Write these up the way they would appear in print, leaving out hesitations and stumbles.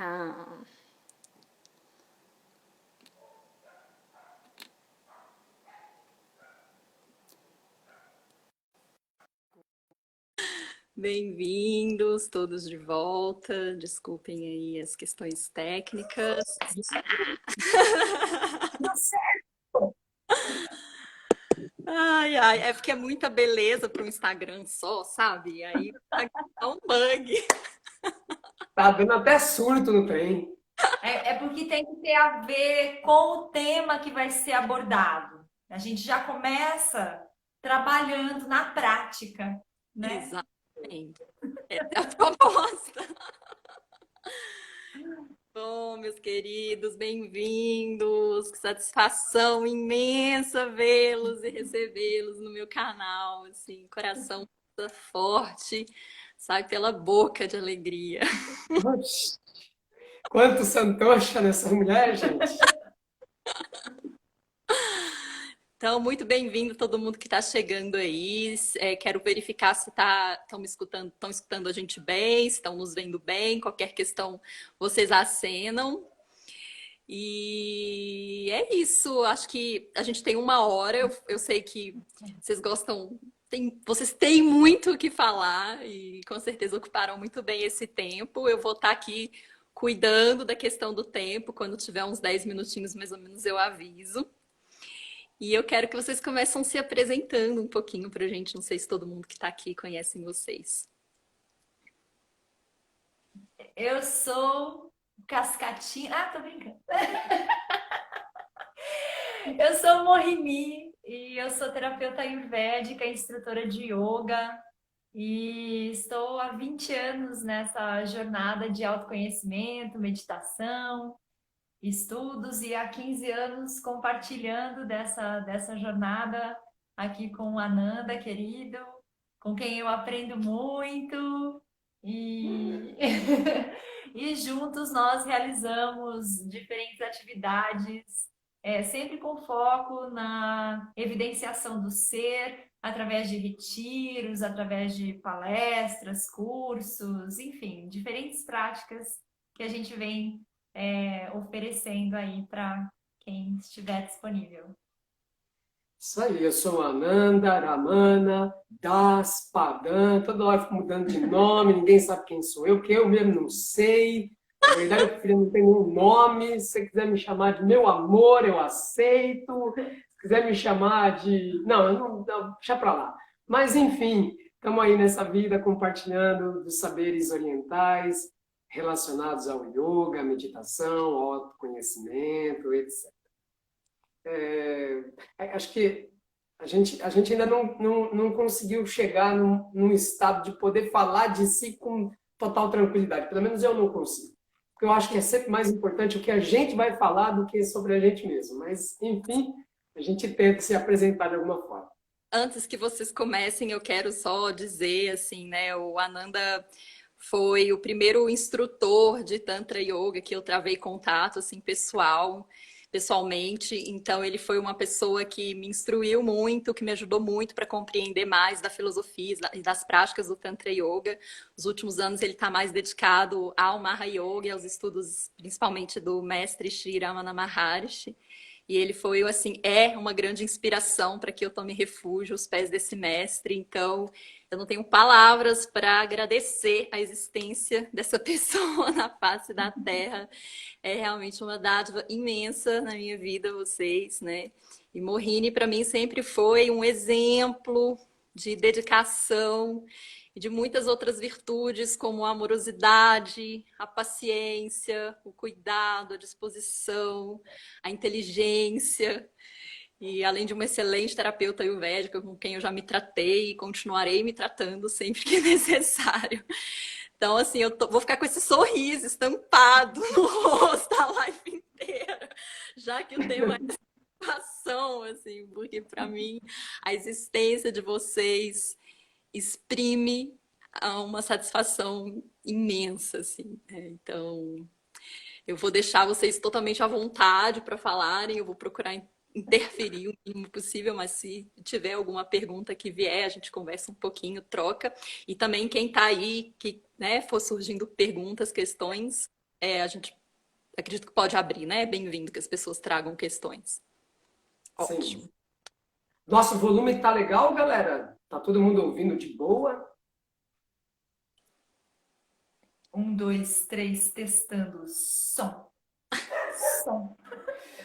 Tá. Bem-vindos todos de volta. Desculpem aí as questões técnicas. Deu certo. Ai, ai, é porque é muita beleza para um Instagram só, sabe? Aí dá um bug. Tá dando até surto no trem. É porque tem que ter a ver com o tema que vai ser abordado. A gente já começa trabalhando na prática, né? Exatamente. Essa é a proposta. Bom, meus queridos, bem-vindos. Que satisfação imensa vê-los e recebê-los no meu canal. Assim, coração forte, sai pela boca de alegria. Oxi, quanto santocha nessa mulher, gente. Então, muito bem-vindo todo mundo que está chegando aí. Quero verificar se estão escutando a gente bem, se estão nos vendo bem. Qualquer questão, vocês acenam. E é isso. Acho que a gente tem uma hora. Eu sei que vocês gostam, vocês têm muito o que falar e com certeza ocuparam muito bem esse tempo. Eu vou estar aqui cuidando da questão do tempo. Quando tiver uns 10 minutinhos mais ou menos, eu aviso. E eu quero que vocês comecem se apresentando um pouquinho pra gente. Não sei se todo mundo que tá aqui conhece vocês. Eu sou Cascatinha. Ah, tô brincando. Eu sou Mohini e eu sou terapeuta ayurvédica, instrutora de yoga e estou há 20 anos nessa jornada de autoconhecimento, meditação, estudos e há 15 anos compartilhando dessa jornada aqui com o Ananda, querido, com quem eu aprendo muito e, e juntos nós realizamos diferentes atividades, sempre com foco na evidenciação do ser, através de retiros, através de palestras, cursos, enfim, diferentes práticas que a gente vem oferecendo aí para quem estiver disponível. Isso aí, eu sou Ananda, Ramana, Das, Padan, toda hora eu fico mudando de nome, ninguém sabe quem sou eu, porque eu mesmo não sei. Na verdade, eu prefiro não ter nenhum nome. Se você quiser me chamar de meu amor, eu aceito. Se quiser me chamar de. Não, não, deixa pra lá. Mas, enfim, estamos aí nessa vida compartilhando dos saberes orientais relacionados ao yoga, à meditação, ao autoconhecimento, etc. Acho que a gente ainda não conseguiu chegar num estado de poder falar de si com total tranquilidade. Pelo menos eu não consigo. Porque eu acho que é sempre mais importante o que a gente vai falar do que sobre a gente mesmo. Mas, enfim, a gente tenta se apresentar de alguma forma. Antes que vocês comecem, eu quero só dizer assim, né, o Ananda foi o primeiro instrutor de Tantra Yoga que eu travei contato assim pessoalmente. Então ele foi uma pessoa que me instruiu muito, que me ajudou muito para compreender mais da filosofia e das práticas do Tantra Yoga. Nos últimos anos ele está mais dedicado ao Maha Yoga e aos estudos, principalmente do mestre Sri Ramana Maharishi. E ele foi, assim, é uma grande inspiração para que eu tome refúgio aos pés desse mestre. Então, eu não tenho palavras para agradecer a existência dessa pessoa na face da Terra. É realmente uma dádiva imensa na minha vida, vocês, né? E Mohini, para mim, sempre foi um exemplo de dedicação e de muitas outras virtudes, como a amorosidade, a paciência, o cuidado, a disposição, a inteligência. E além de uma excelente terapeuta ayurvédica com quem eu já me tratei e continuarei me tratando sempre que necessário. Então, assim, vou ficar com esse sorriso estampado no rosto a live inteira, já que o tema é satisfação, assim, porque para mim a existência de vocês exprime uma satisfação imensa, assim. Então, eu vou deixar vocês totalmente à vontade para falarem, eu vou procurar interferir o mínimo possível, mas se tiver alguma pergunta que vier, a gente conversa um pouquinho, troca. E também quem está aí, que né, for surgindo perguntas, questões, a gente acredito que pode abrir, né? É bem-vindo que as pessoas tragam questões. Ótimo. Sim. Nosso volume tá legal, galera? Tá todo mundo ouvindo de boa? 1, 2, 3, testando. Som. Som.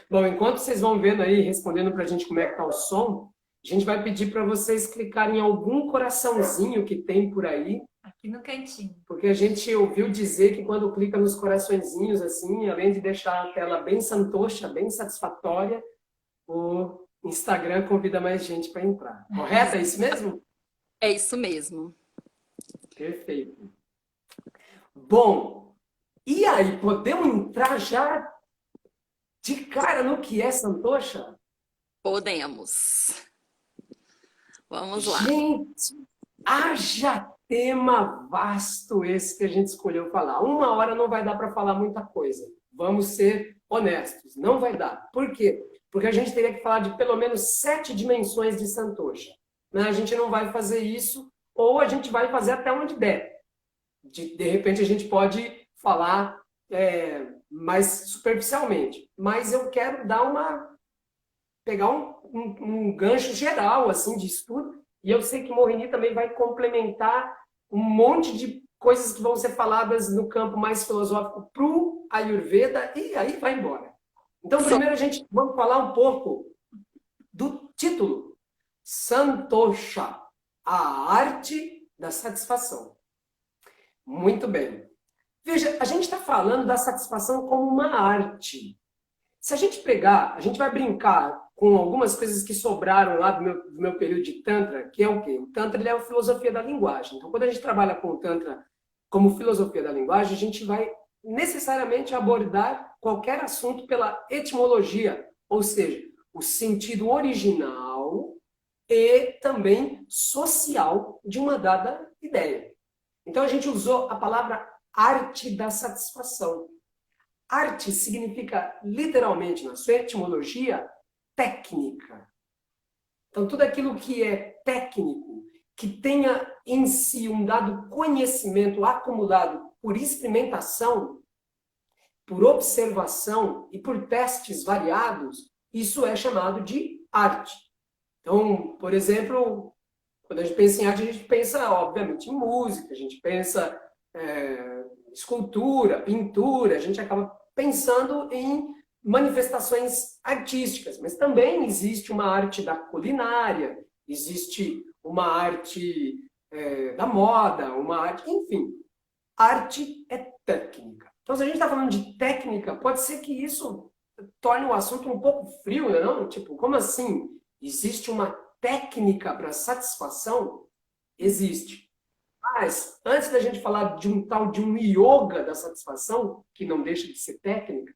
Bom, enquanto vocês vão vendo aí, respondendo pra gente como é que tá o som, a gente vai pedir para vocês clicarem em algum coraçãozinho que tem por aí, Aqui no cantinho. porque a gente ouviu dizer que quando clica nos coraçõezinhos assim, além de deixar a tela bem santocha, bem satisfatória, o Instagram convida mais gente para entrar. Correto? É isso mesmo? É isso mesmo. Perfeito. Bom, e aí, podemos entrar já de cara no que é santocha? Podemos. Vamos lá. Gente, haja tema vasto esse que a gente escolheu falar. 1 hora não vai dar para falar muita coisa. Vamos ser honestos, não vai dar. Por quê? Porque a gente teria que falar de pelo menos 7 dimensões de Santocha. Né? A gente não vai fazer isso, ou a gente vai fazer até onde der. De repente a gente pode falar mais superficialmente. Mas eu quero pegar um gancho geral assim, de estudo. E eu sei que Morini também vai complementar um monte de coisas que vão ser faladas no campo mais filosófico para o Ayurveda, e aí vai embora. Então, primeiro a gente vamos falar um pouco do título. Santosha, a arte da satisfação. Muito bem. Veja, a gente está falando da satisfação como uma arte. Se a gente pegar, a gente vai brincar com algumas coisas que sobraram lá do meu período de Tantra, que é o quê? O Tantra ele é a filosofia da linguagem. Então, quando a gente trabalha com o Tantra como filosofia da linguagem, a gente vai necessariamente abordar qualquer assunto pela etimologia, ou seja, o sentido original e também social de uma dada ideia. Então, a gente usou a palavra arte da satisfação. Arte significa, literalmente, na sua etimologia, técnica. Então, tudo aquilo que é técnico, que tenha em si um dado conhecimento acumulado por experimentação, por observação e por testes variados, isso é chamado de arte. Então, por exemplo, quando a gente pensa em arte, a gente pensa, obviamente, em música, a gente pensa escultura, pintura, a gente acaba pensando em manifestações artísticas, mas também existe uma arte da culinária, existe uma arte da moda, uma arte, enfim, arte é técnica. Então, se a gente está falando de técnica, pode ser que isso torne o assunto um pouco frio, né, não? Tipo, como assim? Existe uma técnica para satisfação? Existe. Mas, antes da gente falar de um tal de um yoga da satisfação, que não deixa de ser técnica,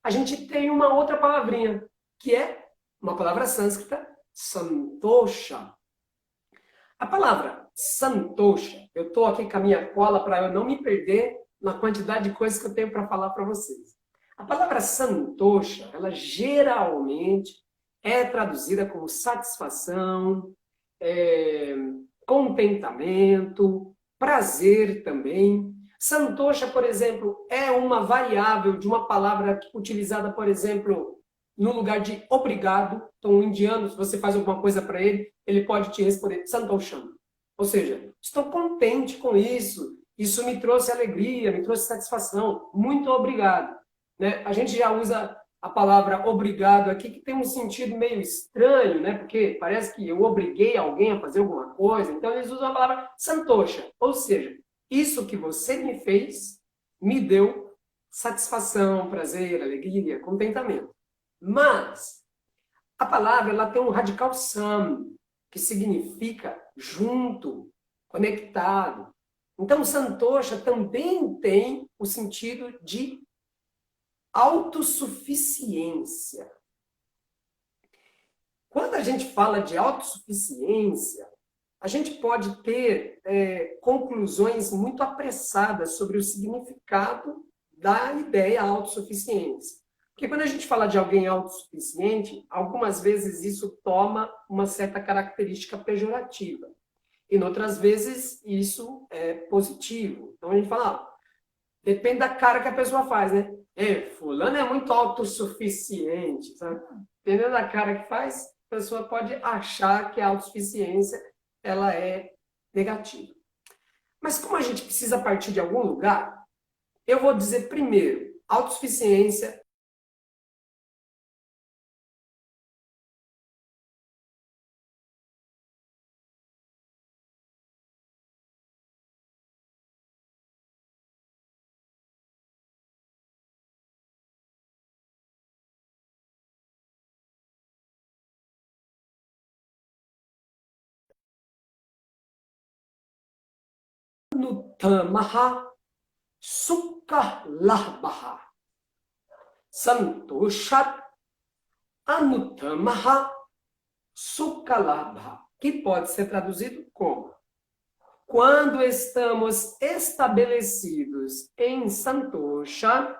a gente tem uma outra palavrinha, que é uma palavra sânscrita, santosha. A palavra santosha, eu estou aqui com a minha cola para eu não me perder na quantidade de coisas que eu tenho para falar para vocês. A palavra santosha, ela geralmente é traduzida como satisfação, contentamento, prazer também. Santosha, por exemplo, é uma variável de uma palavra utilizada, por exemplo, no lugar de obrigado. Então, um indiano, se você faz alguma coisa para ele, ele pode te responder santosham. Ou seja, estou contente com isso, isso me trouxe alegria, me trouxe satisfação, muito obrigado. Né? A gente já usa a palavra obrigado aqui, que tem um sentido meio estranho, né? Porque parece que eu obriguei alguém a fazer alguma coisa. Então, eles usam a palavra santosha. Ou seja, isso que você me fez me deu satisfação, prazer, alegria, contentamento. Mas a palavra ela tem um radical sam, que significa junto, conectado. Então, santosha também tem o sentido de autossuficiência. Quando a gente fala de autossuficiência, a gente pode ter conclusões muito apressadas sobre o significado da ideia autossuficiência. Porque quando a gente fala de alguém autossuficiente, algumas vezes isso toma uma certa característica pejorativa. E, em outras vezes, isso é positivo. Então, a gente fala, Depende da cara que a pessoa faz, né? Fulano é muito autossuficiente, sabe? Dependendo da cara que faz, a pessoa pode achar que a autossuficiência ela é negativa. Mas como a gente precisa partir de algum lugar, eu vou dizer primeiro, autossuficiência Anutamaha Sukha Labha. Santoshat Anutamaha Sukha Labha. Que pode ser traduzido como: quando estamos estabelecidos em Santosha,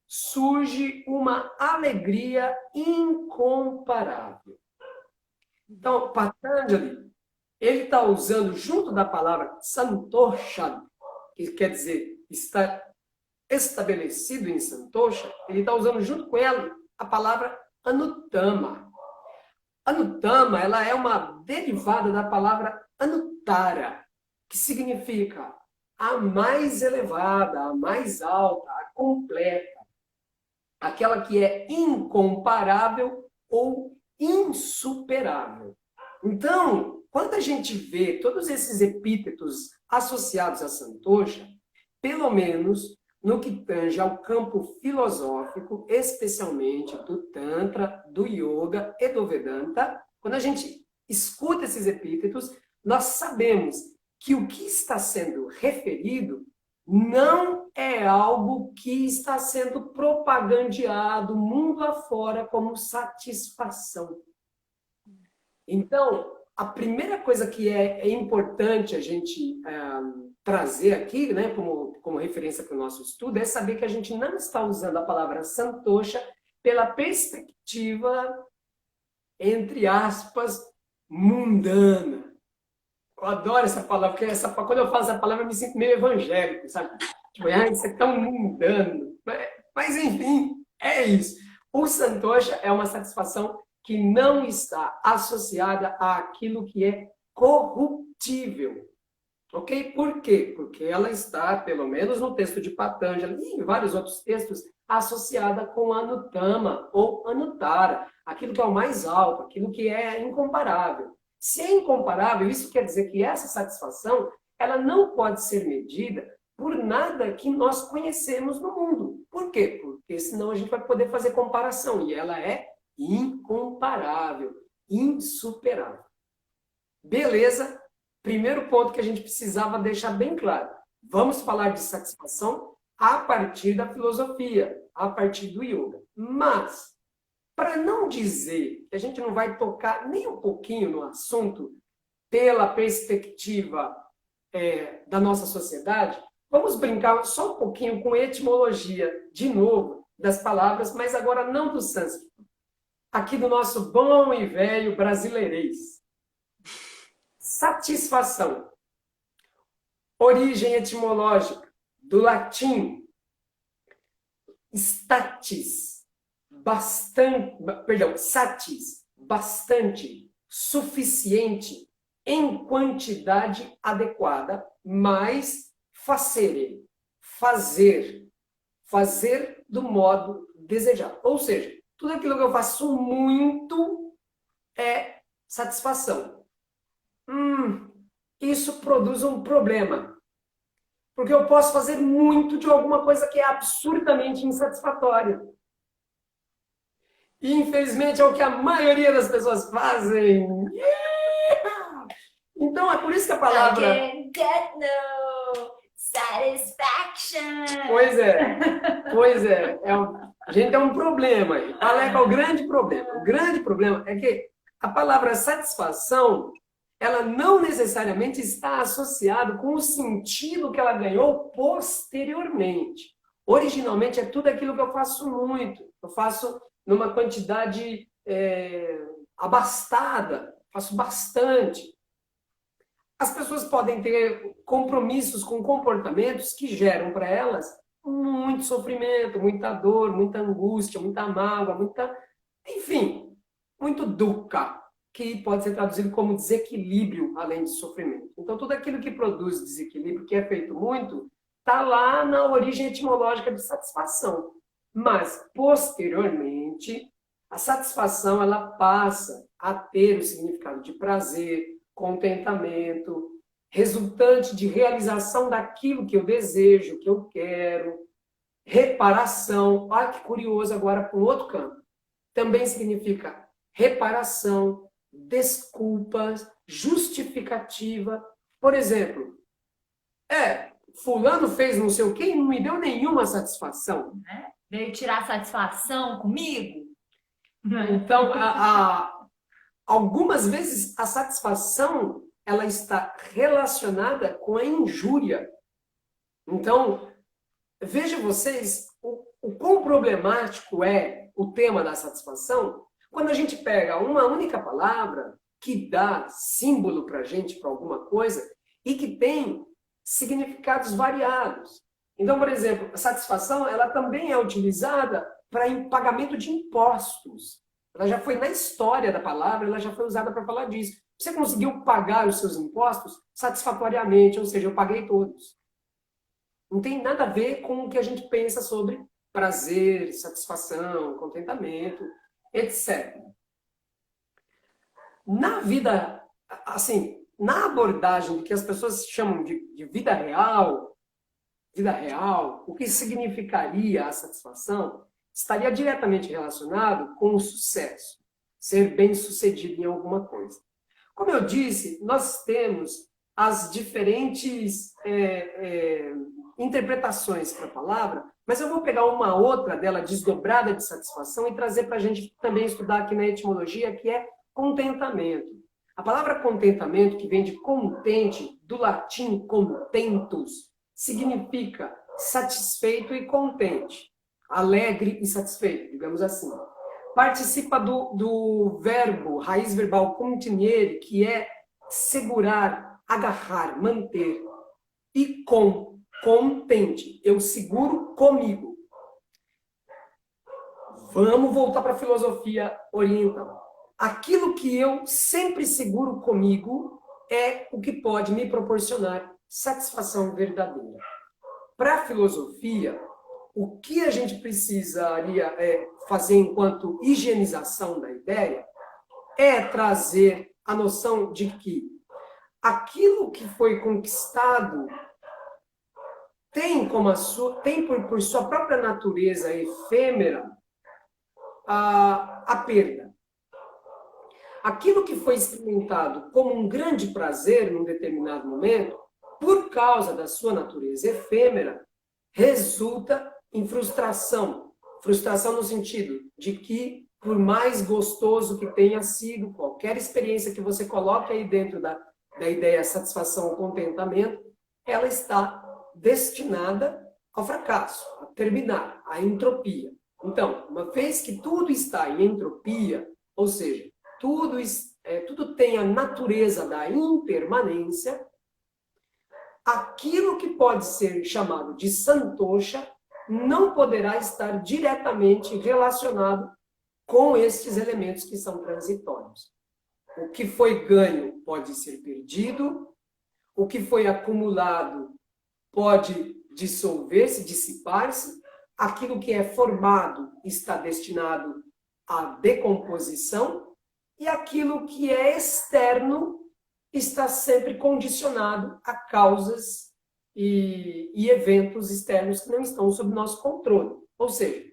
surge uma alegria incomparável. Então, Patanjali, ele está usando junto da palavra Santosha, que quer dizer estar estabelecido em Santosha, ele está usando junto com ela a palavra Anutama. Anutama, ela é uma derivada da palavra Anuttara, que significa a mais elevada, a mais alta, a completa, aquela que é incomparável ou insuperável. Então, quando a gente vê todos esses epítetos associados a Santosha, pelo menos no que tange ao campo filosófico, especialmente do Tantra, do Yoga e do Vedanta, quando a gente escuta esses epítetos, nós sabemos que o que está sendo referido não é algo que está sendo propagandeado mundo afora como satisfação. Então, a primeira coisa que é importante a gente trazer aqui, né, como referência para o nosso estudo, é saber que a gente não está usando a palavra Santosha pela perspectiva, entre aspas, mundana. Eu adoro essa palavra, porque quando eu falo essa palavra eu me sinto meio evangélico, sabe? Tipo, isso é tão mundano. Mas, enfim, é isso. O Santosha é uma satisfação que não está associada àquilo que é corruptível. Ok? Por quê? Porque ela está, pelo menos no texto de Patanjali e em vários outros textos, associada com Anutama ou Anuttara, aquilo que é o mais alto, aquilo que é incomparável. Se é incomparável, isso quer dizer que essa satisfação ela não pode ser medida por nada que nós conhecemos no mundo. Por quê? Porque senão a gente vai poder fazer comparação, e ela é incomparável, insuperável. Beleza? Primeiro ponto que a gente precisava deixar bem claro. Vamos falar de satisfação a partir da filosofia, a partir do yoga. Mas, para não dizer que a gente não vai tocar nem um pouquinho no assunto pela perspectiva da nossa sociedade, vamos brincar só um pouquinho com etimologia, de novo, das palavras, mas agora não do sânscrito. Aqui do nosso bom e velho brasileirês. Satisfação. Origem etimológica do latim statis, satis, bastante, suficiente, em quantidade adequada, mais facere, fazer do modo desejado. Ou seja, tudo aquilo que eu faço muito é satisfação. Isso produz um problema. Porque eu posso fazer muito de alguma coisa que é absurdamente insatisfatória. E, infelizmente, é o que a maioria das pessoas fazem. Yeah! Então, é por isso que a palavra... I can get no satisfaction. Pois é. A gente tem um problema aí. Qual é o grande problema? O grande problema é que a palavra satisfação, ela não necessariamente está associada com o sentido que ela ganhou posteriormente. Originalmente, é tudo aquilo que eu faço muito. Eu faço numa quantidade abastada, faço bastante. As pessoas podem ter compromissos com comportamentos que geram para elas muito sofrimento, muita dor, muita angústia, muita mágoa, enfim, muito dukkha, que pode ser traduzido como desequilíbrio, além de sofrimento. Então, tudo aquilo que produz desequilíbrio, que é feito muito, está lá na origem etimológica de satisfação. Mas, posteriormente, a satisfação ela passa a ter o significado de prazer, contentamento, resultante de realização daquilo que eu desejo, que eu quero, reparação. Olha que curioso agora para um outro campo. Também significa reparação, desculpas, justificativa. Por exemplo, fulano fez não sei o quê e não me deu nenhuma satisfação. Veio tirar satisfação comigo? Então, algumas vezes a satisfação ela está relacionada com a injúria. Então, veja vocês o quão problemático é o tema da satisfação quando a gente pega uma única palavra que dá símbolo para a gente, para alguma coisa, e que tem significados variados. Então, por exemplo, a satisfação ela também é utilizada para pagamento de impostos. Ela já foi na história da palavra, ela já foi usada para falar disso. Você conseguiu pagar os seus impostos satisfatoriamente, ou seja, eu paguei todos. Não tem nada a ver com o que a gente pensa sobre prazer, satisfação, contentamento, etc. Na vida, assim, na abordagem do que as pessoas chamam de vida real, o que significaria a satisfação estaria diretamente relacionado com o sucesso, ser bem-sucedido em alguma coisa. Como eu disse, nós temos as diferentes interpretações para a palavra, mas eu vou pegar uma outra dela desdobrada de satisfação e trazer para a gente também estudar aqui na etimologia, que é contentamento. A palavra contentamento, que vem de contente, do latim contentus, significa satisfeito e contente, alegre e satisfeito, digamos assim. Participa do verbo, raiz verbal continere, que é segurar, agarrar, manter. E contente, eu seguro comigo. Vamos voltar para a filosofia oriental. Aquilo que eu sempre seguro comigo é o que pode me proporcionar satisfação verdadeira. Para a filosofia, o que a gente precisaria fazer enquanto higienização da ideia é trazer a noção de que aquilo que foi conquistado tem por sua própria natureza efêmera a perda. Aquilo que foi experimentado como um grande prazer num determinado momento, por causa da sua natureza efêmera, resulta em frustração. Frustração no sentido de que, por mais gostoso que tenha sido, qualquer experiência que você coloque aí dentro da ideia satisfação ou contentamento, ela está destinada ao fracasso, a terminar, à entropia. Então, uma vez que tudo está em entropia, ou seja, tudo tem a natureza da impermanência, aquilo que pode ser chamado de santosha não poderá estar diretamente relacionado com estes elementos que são transitórios. O que foi ganho pode ser perdido, o que foi acumulado pode dissolver-se, dissipar-se, aquilo que é formado está destinado à decomposição, e aquilo que é externo está sempre condicionado a causas e eventos externos que não estão sob nosso controle. Ou seja,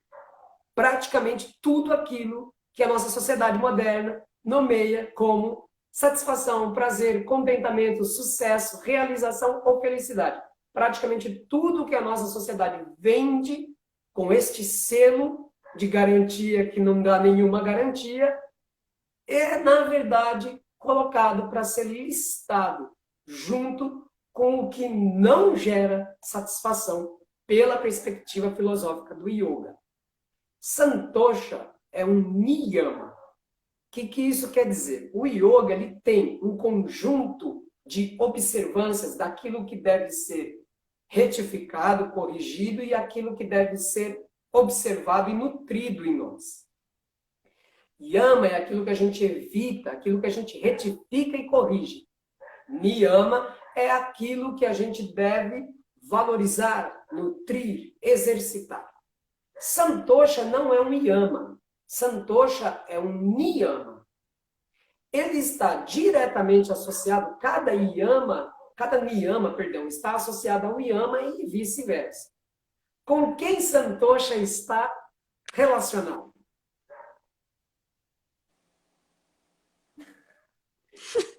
praticamente tudo aquilo que a nossa sociedade moderna nomeia como satisfação, prazer, contentamento, sucesso, realização ou felicidade. Praticamente tudo que a nossa sociedade vende com este selo de garantia que não dá nenhuma garantia, é, na verdade, colocado para ser listado junto com o que não gera satisfação pela perspectiva filosófica do yoga. Santosha é um niyama. O que isso quer dizer? O yoga ele tem um conjunto de observâncias daquilo que deve ser retificado, corrigido e aquilo que deve ser observado e nutrido em nós. Yama é aquilo que a gente evita, aquilo que a gente retifica e corrige. Niyama é aquilo que a gente deve valorizar, nutrir, exercitar. Santosha não é um yama. Santosha é um niyama. Ele está diretamente associado, cada niyama, está associado a um yama e vice-versa. Com quem Santosha está relacionado?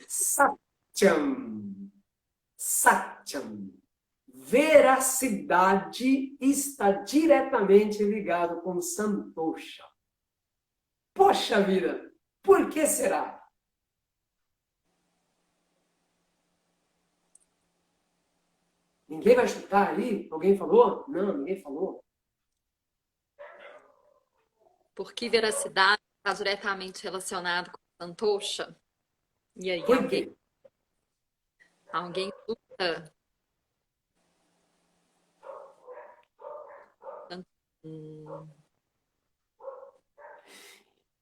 Satyam. Satyam. Veracidade está diretamente ligado com Santosha. Poxa vida, por que será? Ninguém vai chutar aí? Alguém falou? Não, ninguém falou. Porque veracidade está diretamente relacionado com Santosha. E aí, Por quê? alguém luta.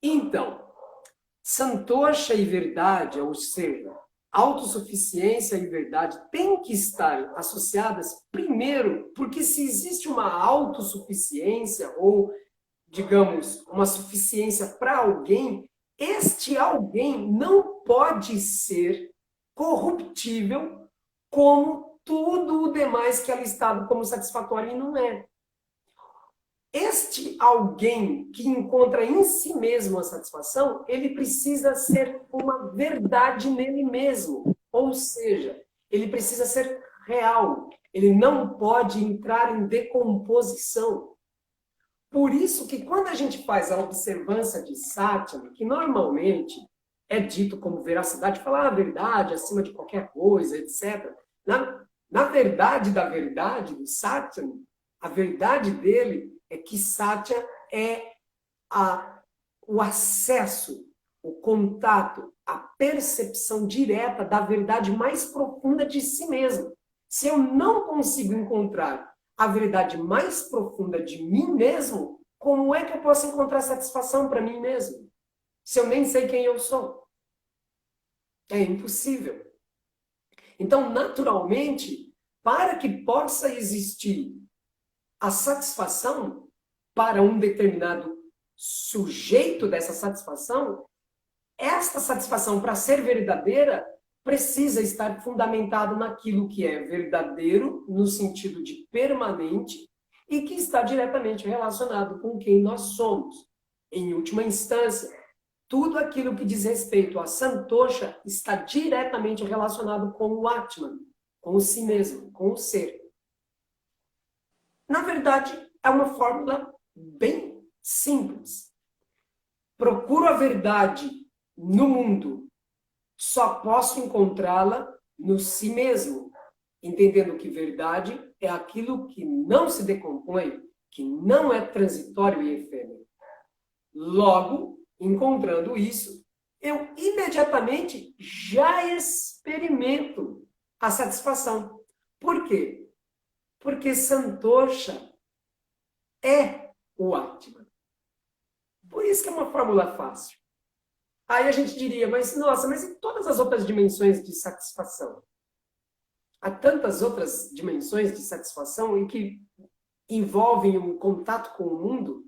Então, Santosha e verdade, ou seja, autossuficiência e verdade, têm que estar associadas primeiro, porque se existe uma autossuficiência ou, digamos, uma suficiência para alguém, este alguém não pode ser corruptível como tudo o demais que é listado como satisfatório e não é. Este alguém que encontra em si mesmo a satisfação, ele precisa ser uma verdade nele mesmo. Ou seja, ele precisa ser real. Ele não pode entrar em decomposição. Por isso que quando a gente faz a observância de Satyam, que normalmente é dito como veracidade, falar a verdade acima de qualquer coisa, etc. Na verdade da verdade do Satyam, a verdade dele é que Satya é o acesso, o contato, a percepção direta da verdade mais profunda de si mesmo. Se eu não consigo encontrar a verdade mais profunda de mim mesmo, como é que eu posso encontrar satisfação para mim mesmo? Se eu nem sei quem eu sou. É impossível. Então, naturalmente, para que possa existir a satisfação para um determinado sujeito dessa satisfação, esta satisfação, para ser verdadeira, precisa estar fundamentada naquilo que é verdadeiro, no sentido de permanente, e que está diretamente relacionado com quem nós somos. Em última instância, tudo aquilo que diz respeito a Santosha está diretamente relacionado com o Atman, com o si mesmo, com o ser. Na verdade, é uma fórmula bem simples. Procuro a verdade no mundo, só posso encontrá-la no si mesmo, entendendo que verdade é aquilo que não se decompõe, que não é transitório e efêmero. Logo, encontrando isso, eu imediatamente já experimento a satisfação. Por quê? Porque Santosha é o Atman. Por isso que é uma fórmula fácil. Aí a gente diria, mas nossa, mas e todas as outras dimensões de satisfação? Há tantas outras dimensões de satisfação em que envolvem um contato com o mundo.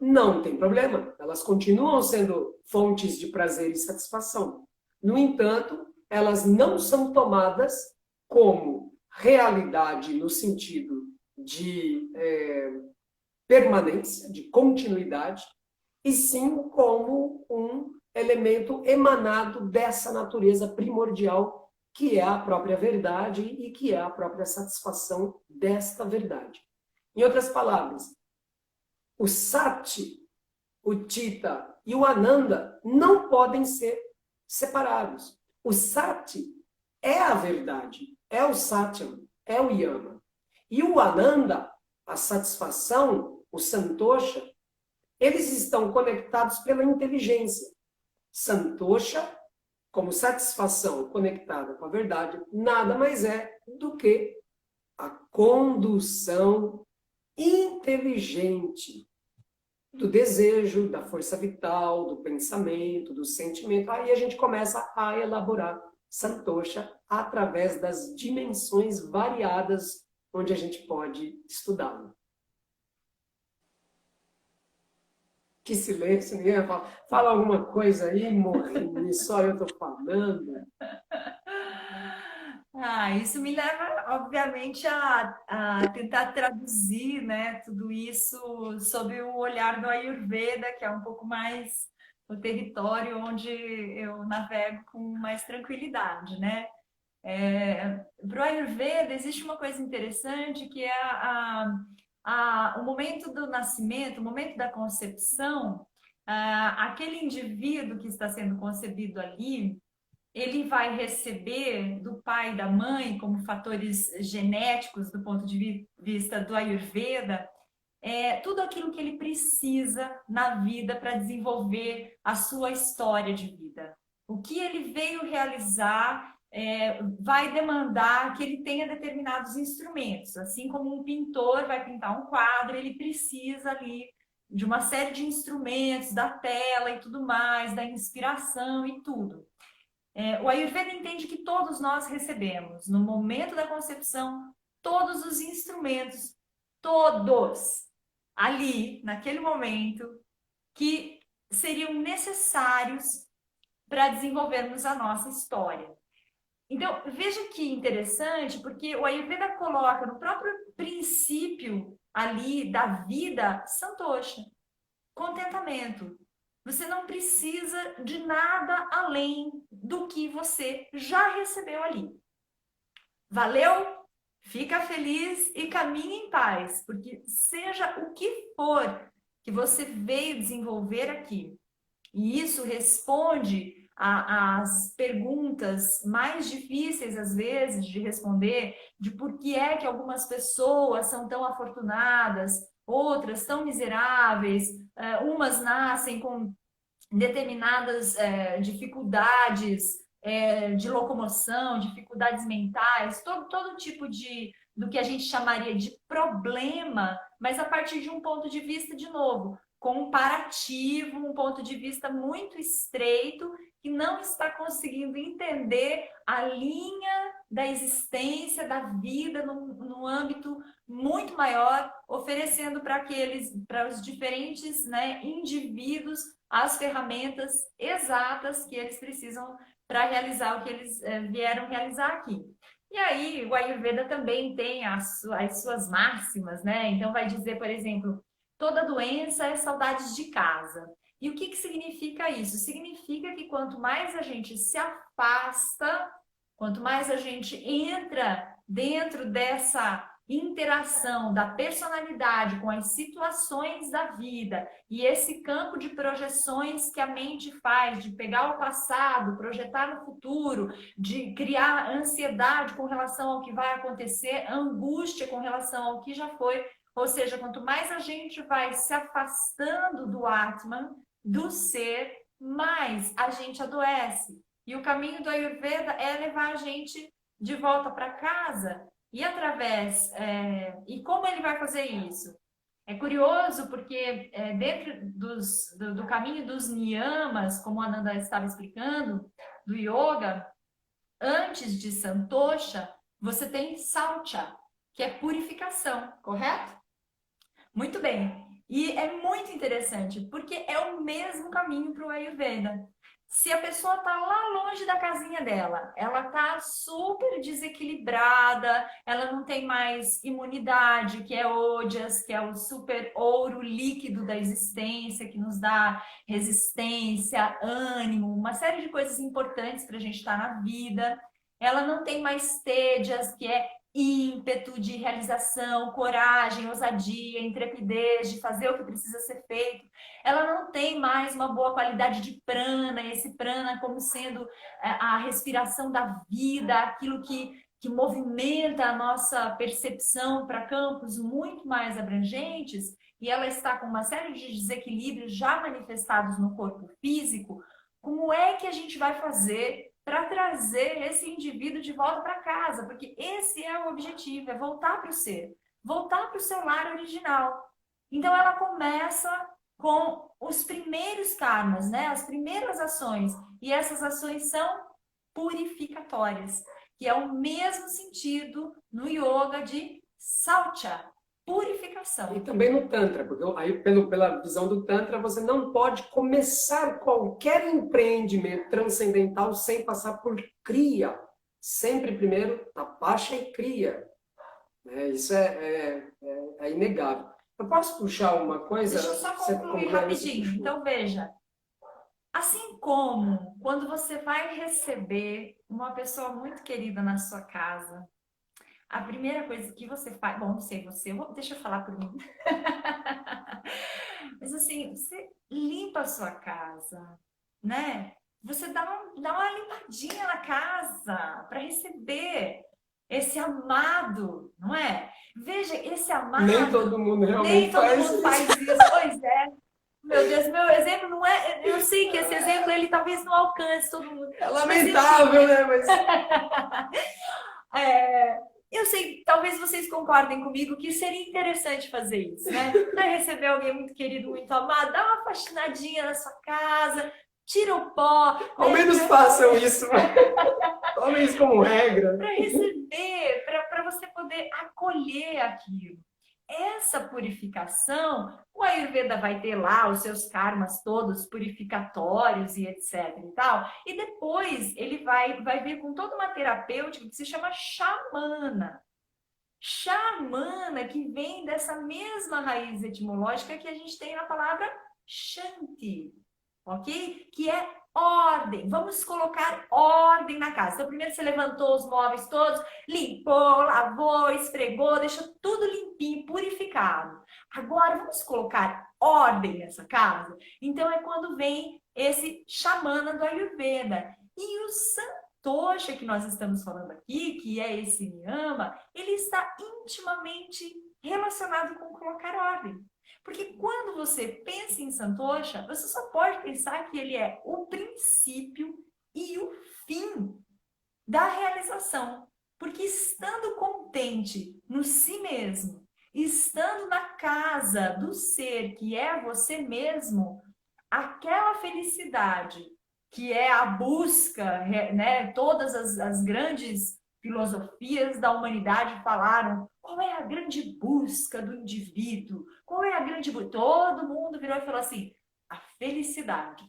Não tem problema, elas continuam sendo fontes de prazer e satisfação. No entanto, elas não são tomadas como realidade no sentido de permanência, de continuidade, e sim como um elemento emanado dessa natureza primordial que é a própria verdade e que é a própria satisfação desta verdade. Em outras palavras, o Sati, o Chita e o Ananda não podem ser separados. O Sati é a verdade, é o Satyam, é o Yama. E o Ananda, a satisfação, o Santosha, eles estão conectados pela inteligência. Santosha, como satisfação conectada com a verdade, nada mais é do que a condução inteligente do desejo, da força vital, do pensamento, do sentimento. Aí a gente começa a elaborar Santosha através das dimensões variadas onde a gente pode estudá-lo. Que silêncio, ninguém fala. Fala alguma coisa aí, Morrini, só eu estou falando. Isso me leva, obviamente, a tentar traduzir, né, tudo isso sob o olhar do Ayurveda, que é um pouco mais o território onde eu navego com mais tranquilidade, né? Para o Ayurveda existe uma coisa interessante que é o momento do nascimento, o momento da concepção, aquele indivíduo que está sendo concebido ali, ele vai receber do pai e da mãe, como fatores genéticos do ponto de vista do Ayurveda, tudo aquilo que ele precisa na vida para desenvolver a sua história de vida. O que ele veio realizar vai demandar que ele tenha determinados instrumentos. Assim como um pintor vai pintar um quadro, ele precisa ali de uma série de instrumentos, da tela e tudo mais, da inspiração e tudo. O Ayurveda entende que todos nós recebemos, no momento da concepção, todos os instrumentos, todos, ali, naquele momento, que seriam necessários para desenvolvermos a nossa história. Então, veja que interessante, porque o Ayurveda coloca no próprio princípio ali da vida, Santosha, contentamento. Você não precisa de nada além do que você já recebeu ali. Valeu? Fica feliz e caminhe em paz, porque seja o que for que você veio desenvolver aqui, e isso responde às perguntas mais difíceis, às vezes, de responder, de por que é que algumas pessoas são tão afortunadas, outras tão miseráveis, umas nascem com determinadas dificuldades de locomoção, dificuldades mentais, todo tipo do que a gente chamaria de problema, mas a partir de um ponto de vista, de novo, comparativo, um ponto de vista muito estreito, que não está conseguindo entender a linha da existência, da vida, num âmbito muito maior, oferecendo para os diferentes, né, indivíduos as ferramentas exatas que eles precisam para realizar o que eles vieram realizar aqui. E aí, o Ayurveda também tem as suas máximas, né? Então, vai dizer, por exemplo, toda doença é saudades de casa. E o que significa isso? Significa que quanto mais a gente se afasta, quanto mais a gente entra dentro dessa interação da personalidade com as situações da vida e esse campo de projeções que a mente faz, de pegar o passado, projetar no futuro, de criar ansiedade com relação ao que vai acontecer, angústia com relação ao que já foi. Ou seja, quanto mais a gente vai se afastando do Atman, do ser, mais a gente adoece. E o caminho do Ayurveda é levar a gente de volta para casa e através... e como ele vai fazer isso? É curioso porque dentro do caminho dos niyamas, como a Ananda estava explicando, do yoga, antes de Santosha, você tem Saucha, que é purificação, correto? Muito bem. E é muito interessante, porque é o mesmo caminho para o Ayurveda. Se a pessoa está lá longe da casinha dela, ela está super desequilibrada, ela não tem mais imunidade, que é Ojas, que é o super ouro líquido da existência, que nos dá resistência, ânimo, uma série de coisas importantes para a gente estar na vida. Ela não tem mais Tejas, que é ímpeto de realização, coragem, ousadia, intrepidez de fazer o que precisa ser feito. Ela não tem mais uma boa qualidade de prana, esse prana como sendo a respiração da vida, aquilo que movimenta a nossa percepção para campos muito mais abrangentes, e ela está com uma série de desequilíbrios já manifestados no corpo físico. Como é que a gente vai fazer para trazer esse indivíduo de volta para casa, porque esse é o objetivo, é voltar para o ser, voltar para o seu lar original. Então ela começa com os primeiros karmas, né? As primeiras ações, e essas ações são purificatórias, que é o mesmo sentido no yoga de saucha, purificação. E também no Tantra, porque aí pela visão do Tantra, você não pode começar qualquer empreendimento transcendental sem passar por Kriya. Sempre primeiro Tapasya e Kriya. Isso é inegável. Eu posso puxar uma coisa? Deixa eu só concluir rapidinho. Então, veja. Assim como quando você vai receber uma pessoa muito querida na sua casa, a primeira coisa que você faz... Bom, não sei você, deixa eu falar por mim. Mas assim, você limpa a sua casa, né? Você dá uma limpadinha na casa para receber esse amado, não é? Veja, esse amado... Nem todo mundo realmente faz isso. Pois é. Meu Deus, meu exemplo não é... Eu sei que esse exemplo, ele talvez não alcance todo mundo. É lamentável, né? Mas... eu sei que talvez vocês concordem comigo que seria interessante fazer isso, né? Para receber alguém muito querido, muito amado, dá uma faxinadinha na sua casa, tira o pó. Ao menos façam isso. Tomem isso como regra. Para receber, para você poder acolher aquilo. Essa purificação, o Ayurveda vai ter lá os seus karmas todos purificatórios e etc e tal, e depois ele vai vir com toda uma terapêutica que se chama Shamana. Shamana, que vem dessa mesma raiz etimológica que a gente tem na palavra Shanti, ok? Que é ordem. Vamos colocar ordem na casa. Então, primeiro você levantou os móveis todos, limpou, lavou, esfregou, deixou tudo limpinho, purificado. Agora, vamos colocar ordem nessa casa? Então, é quando vem esse Shamana do Ayurveda. E o Santosha que nós estamos falando aqui, que é esse Niyama, ele está intimamente relacionado com colocar ordem. Porque quando você pensa em Santosha, você só pode pensar que ele é o princípio e o fim da realização. Porque estando contente no si mesmo, estando na casa do ser que é você mesmo, aquela felicidade que é a busca, né? Todas as grandes filosofias da humanidade falaram: qual é a grande busca do indivíduo? Qual é a grande busca? Todo mundo virou e falou assim: a felicidade.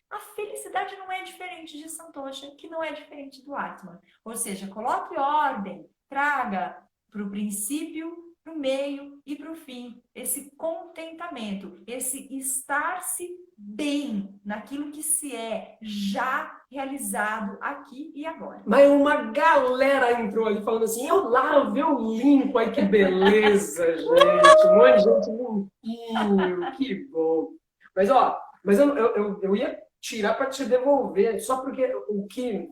A felicidade não é diferente de Santosha, que não é diferente do Atman. Ou seja, coloque ordem, traga para o princípio, para o meio e para o fim esse contentamento, esse estar-se bem naquilo que se é já realizado aqui e agora. Mas uma galera entrou ali falando assim: eu lavo, eu limpo, ai que beleza, gente, um monte de gente limpinho, que bom. Mas eu ia tirar para te devolver, só porque o que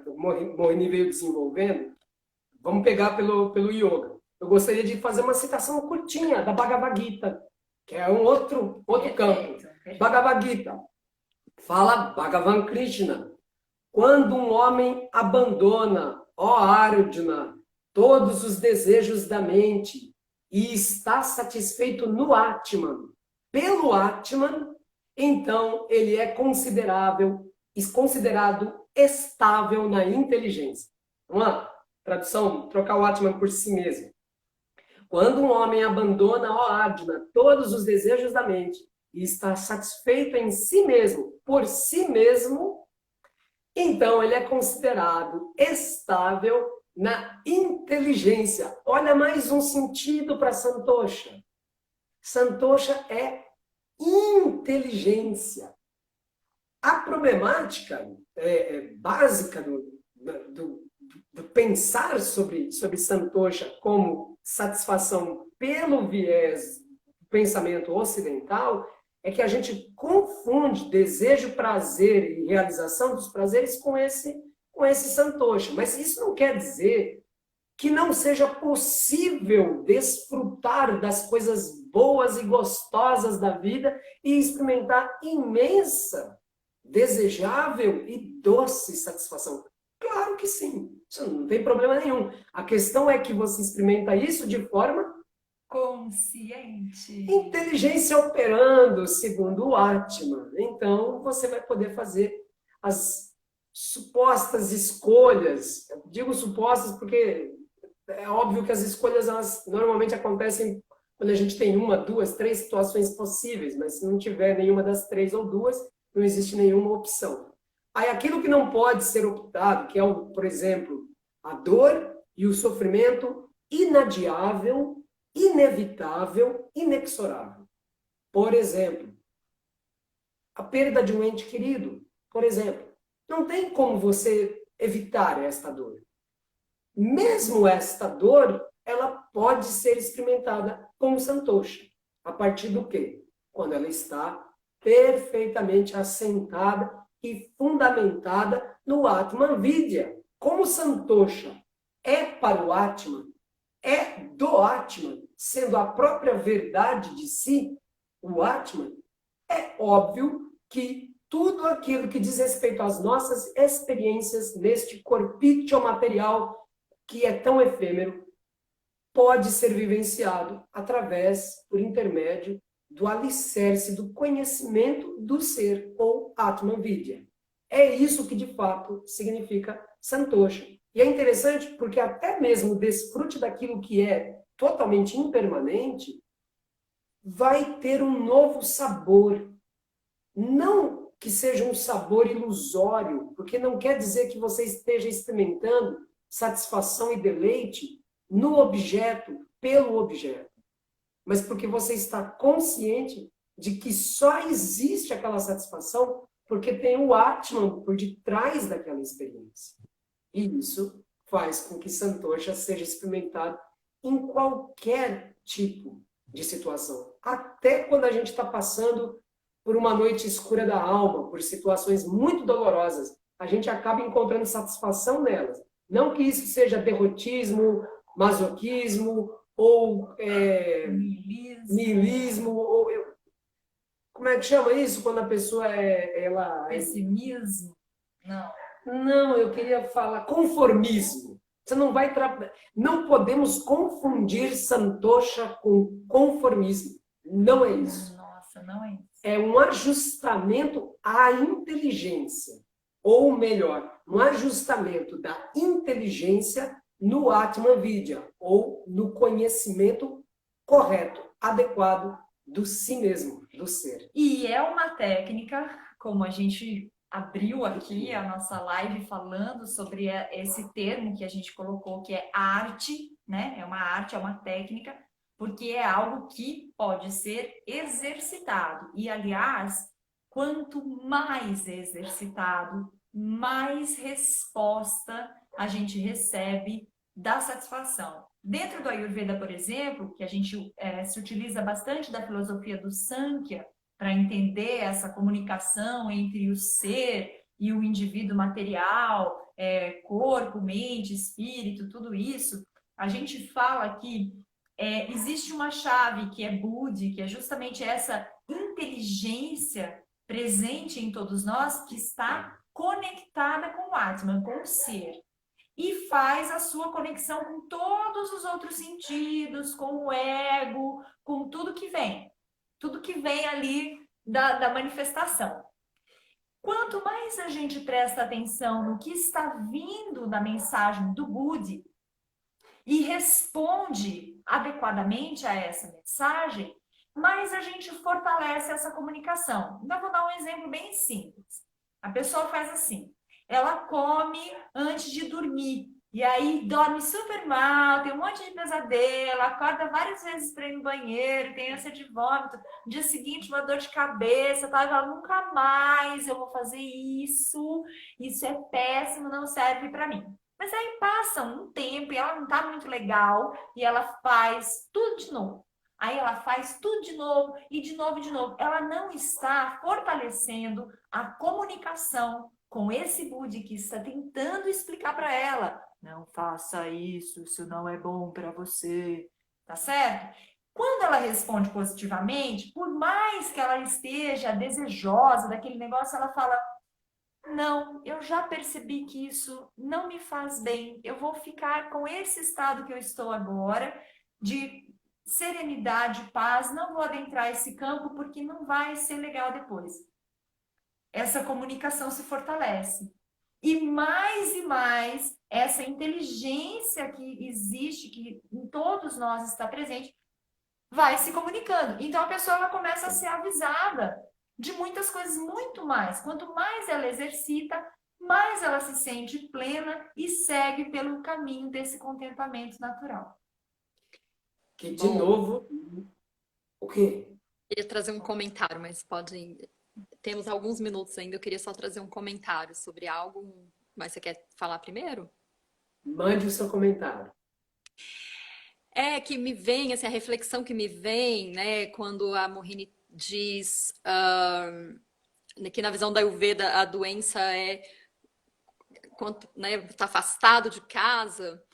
o Morini veio desenvolvendo, vamos pegar pelo yoga. Eu gostaria de fazer uma citação curtinha da Bhagavad Gita, que é um outro campo. Bhagavad Gita fala Bhagavan Krishna: quando um homem abandona, ó Arjuna, todos os desejos da mente e está satisfeito no Atman, pelo Atman, então ele é considerado estável na inteligência. Vamos lá, tradução, trocar o Atman por si mesmo. Quando um homem abandona, ó Arjuna, todos os desejos da mente e está satisfeito em si mesmo, por si mesmo, então ele é considerado estável na inteligência. Olha mais um sentido para Santosha. Santosha é inteligência. A problemática básica do pensar sobre Santosha como satisfação pelo viés do pensamento ocidental é que a gente confunde desejo, prazer e realização dos prazeres com esse Santosha. Mas isso não quer dizer que não seja possível desfrutar das coisas boas e gostosas da vida e experimentar imensa desejável e doce satisfação? Claro que sim, isso não tem problema nenhum. A questão é que você experimenta isso de forma consciente. inteligência operando, segundo o Atman. Então, você vai poder fazer as supostas escolhas. Eu digo supostas porque é óbvio que as escolhas elas normalmente acontecem quando a gente tem uma, duas, três situações possíveis, mas se não tiver nenhuma das três ou duas, não existe nenhuma opção. Aí aquilo que não pode ser optado, que é, por exemplo, a dor e o sofrimento inadiável, inevitável, inexorável. Por exemplo, a perda de um ente querido, por exemplo. Não tem como você evitar esta dor. Mesmo esta dor, ela pode ser experimentada como santosha. A partir do quê? Quando ela está perfeitamente assentada e fundamentada no Atman Vidya. Como santosha é para o Atman, é do Atman, sendo a própria verdade de si, o Atman, é óbvio que tudo aquilo que diz respeito às nossas experiências neste corpício material que é tão efêmero, pode ser vivenciado através, por intermédio, do alicerce do conhecimento do ser, ou Atman Vidya. É isso que, de fato, significa santosha. E é interessante porque até mesmo o desfrute daquilo que é totalmente impermanente vai ter um novo sabor. Não que seja um sabor ilusório, porque não quer dizer que você esteja experimentando satisfação e deleite no objeto, pelo objeto, mas porque você está consciente de que só existe aquela satisfação porque tem o Atman por detrás daquela experiência. E isso faz com que santosha seja experimentado em qualquer tipo de situação. Até quando a gente está passando por uma noite escura da alma, por situações muito dolorosas, a gente acaba encontrando satisfação nelas. Não que isso seja derrotismo, masoquismo ou niilismo, ou como é que chama isso quando a pessoa Pessimismo? Não. Não, eu queria falar conformismo. Você não vai não podemos confundir santosha com conformismo. Não é isso. Nossa, não é isso. É um ajustamento à inteligência. Ou melhor, um ajustamento da inteligência no Atman Vidya, ou no conhecimento correto, adequado do si mesmo, do ser. E é uma técnica, como a gente abriu aqui a nossa live falando sobre esse termo que a gente colocou, que é arte, né? É uma arte, é uma técnica, porque é algo que pode ser exercitado. E, aliás, quanto mais exercitado, mais resposta a gente recebe da satisfação. Dentro do Ayurveda, por exemplo, que a gente se utiliza bastante da filosofia do Sankhya para entender essa comunicação entre o ser e o indivíduo material, corpo, mente, espírito, tudo isso, a gente fala que existe uma chave que é Buddhi, que é justamente essa inteligência presente em todos nós que está conectada com o Atman, com o ser. E faz a sua conexão com todos os outros sentidos, com o ego, com tudo que vem. Tudo que vem ali da manifestação. Quanto mais a gente presta atenção no que está vindo da mensagem do Buddha e responde adequadamente a essa mensagem, mais a gente fortalece essa comunicação. Então, vou dar um exemplo bem simples. A pessoa faz assim. Ela come antes de dormir. E aí dorme super mal, tem um monte de pesadelo, acorda várias vezes para ir no banheiro, tem ânsia de vômito. No dia seguinte, uma dor de cabeça, tá? Ela, nunca mais eu vou fazer isso. Isso é péssimo, não serve para mim. Mas aí passa um tempo e ela não tá muito legal e ela faz tudo de novo. Aí ela faz tudo de novo e de novo e de novo. Ela não está fortalecendo a comunicação com esse Buddha que está tentando explicar para ela. Não faça isso, isso não é bom para você. Tá certo? Quando ela responde positivamente, por mais que ela esteja desejosa daquele negócio, ela fala, não, eu já percebi que isso não me faz bem. Eu vou ficar com esse estado que eu estou agora, de serenidade, paz, não vou adentrar esse campo porque não vai ser legal depois. Essa comunicação se fortalece. E mais, essa inteligência que existe, que em todos nós está presente, vai se comunicando. Então a pessoa ela começa a ser avisada de muitas coisas, muito mais. Quanto mais ela exercita, mais ela se sente plena e segue pelo caminho desse contentamento natural. Que, de Bom, novo, o quê? queria trazer um comentário, mas pode. Temos alguns minutos ainda. Eu queria só trazer um comentário sobre algo. Mas você quer falar primeiro? Mande o seu comentário. É que me vem, assim, a reflexão que me vem, né, quando a Mohini diz que na visão da Ayurveda a doença é quando, né, tá afastado de casa.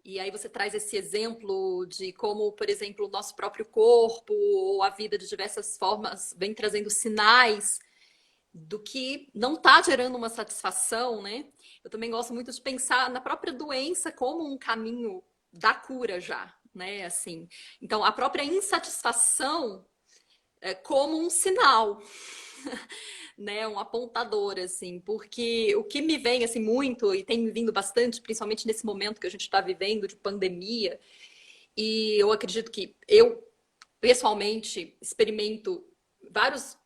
E aí você traz esse exemplo de como, por exemplo, o nosso próprio corpo ou a vida de diversas formas vem trazendo sinais do que não está gerando uma satisfação, né? Eu também gosto muito de pensar na própria doença como um caminho da cura já, né? Assim, então a própria insatisfação é como um sinal, né? Um apontador, assim, porque o que me vem assim muito e tem me vindo bastante, principalmente nesse momento que a gente está vivendo de pandemia, e eu acredito que eu pessoalmente experimento vários